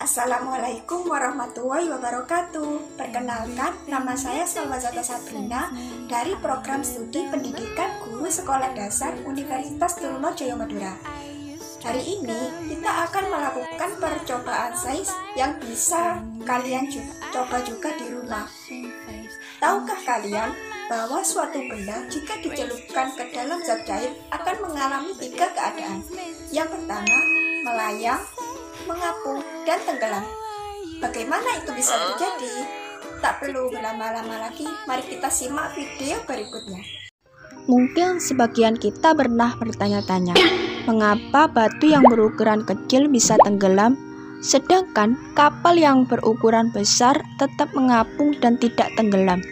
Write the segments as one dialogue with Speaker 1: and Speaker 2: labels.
Speaker 1: Assalamualaikum warahmatullahi wabarakatuh. Perkenalkan, nama saya Salwazata Sabrina dari Program Studi Pendidikan Guru Sekolah Dasar Universitas Trunojoyo Madura. Hari ini kita akan melakukan percobaan sains yang bisa kalian coba juga di rumah. Tahukah kalian bahwa suatu benda jika dicelupkan ke dalam zat cair akan mengalami 3 keadaan? Yang pertama, melayang, mengapung, dan tenggelam. Bagaimana itu bisa terjadi? Tak perlu berlama-lama lagi, mari kita simak video berikutnya.
Speaker 2: Mungkin sebagian kita pernah bertanya-tanya, mengapa batu yang berukuran kecil bisa tenggelam, sedangkan kapal yang berukuran besar tetap mengapung dan tidak tenggelam?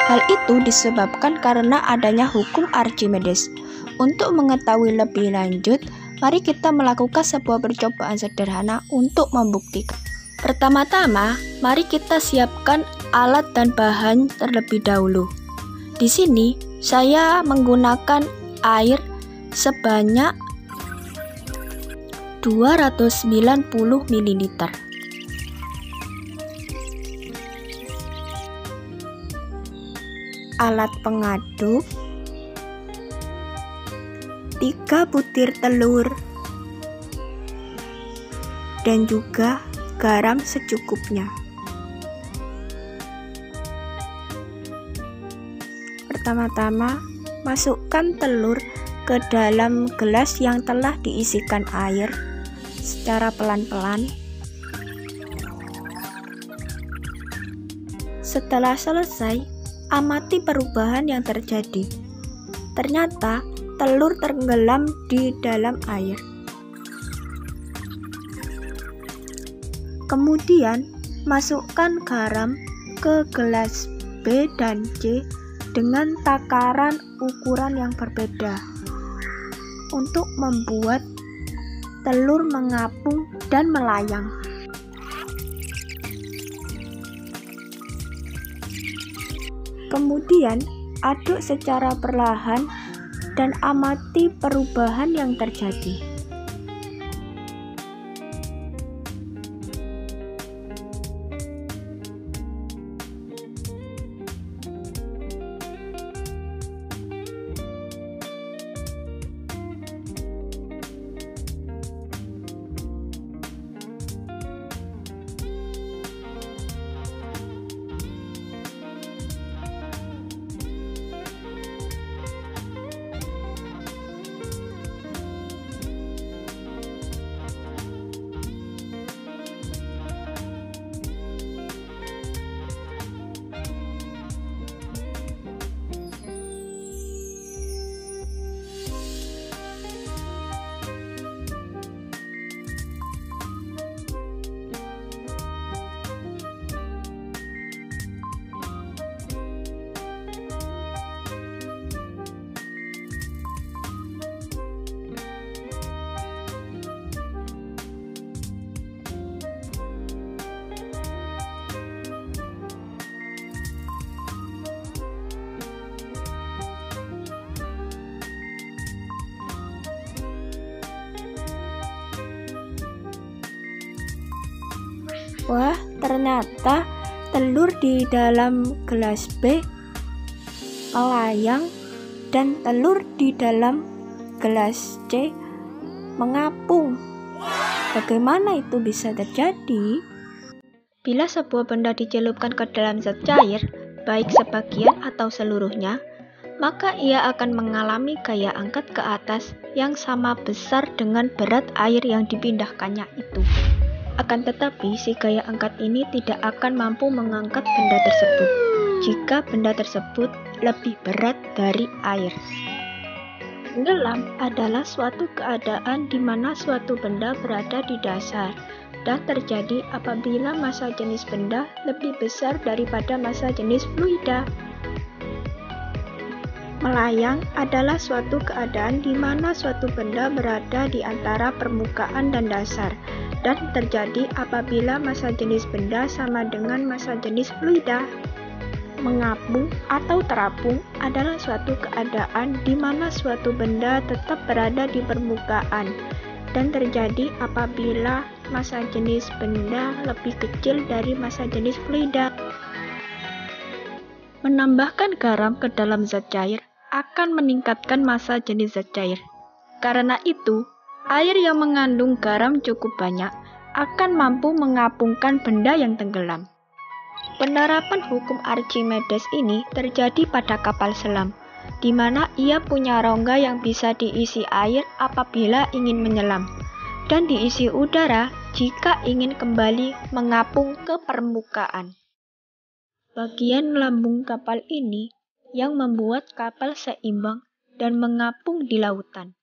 Speaker 2: Hal itu disebabkan karena adanya hukum Archimedes. Untuk mengetahui lebih lanjut, mari kita melakukan sebuah percobaan sederhana untuk membuktikan. Pertama-tama, mari kita siapkan alat dan bahan terlebih dahulu. Di sini, saya menggunakan air sebanyak 290 ml. Alat pengaduk, 3 butir telur, dan juga garam secukupnya. Pertama-tama, masukkan telur ke dalam gelas yang telah diisikan air secara pelan-pelan. Setelah selesai, amati perubahan yang terjadi. Ternyata telur tenggelam di dalam air. Kemudian, masukkan garam ke gelas B dan C dengan takaran ukuran yang berbeda untuk membuat telur mengapung dan melayang. Kemudian, aduk secara perlahan dan amati perubahan yang terjadi. Wah, ternyata telur di dalam gelas B melayang dan telur di dalam gelas C mengapung. Bagaimana itu bisa terjadi? Bila sebuah benda dicelupkan ke dalam zat cair, baik sebagian atau seluruhnya, maka ia akan mengalami gaya angkat ke atas yang sama besar dengan berat air yang dipindahkannya itu. Akan tetapi, si gaya angkat ini tidak akan mampu mengangkat benda tersebut jika benda tersebut lebih berat dari air. Tenggelam adalah suatu keadaan di mana suatu benda berada di dasar dan terjadi apabila massa jenis benda lebih besar daripada massa jenis fluida. Melayang adalah suatu keadaan di mana suatu benda berada di antara permukaan dan dasar dan terjadi apabila massa jenis benda sama dengan massa jenis fluida. Mengapung atau terapung adalah suatu keadaan di mana suatu benda tetap berada di permukaan dan terjadi apabila massa jenis benda lebih kecil dari massa jenis fluida. Menambahkan garam ke dalam zat cair akan meningkatkan massa jenis zat cair. Karena itu, air yang mengandung garam cukup banyak akan mampu mengapungkan benda yang tenggelam. Penerapan hukum Archimedes ini terjadi pada kapal selam, di mana ia punya rongga yang bisa diisi air apabila ingin menyelam, dan diisi udara jika ingin kembali mengapung ke permukaan. Bagian lambung kapal ini yang membuat kapal seimbang dan mengapung di lautan.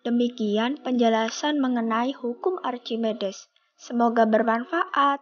Speaker 2: Demikian penjelasan mengenai hukum Archimedes. Semoga bermanfaat.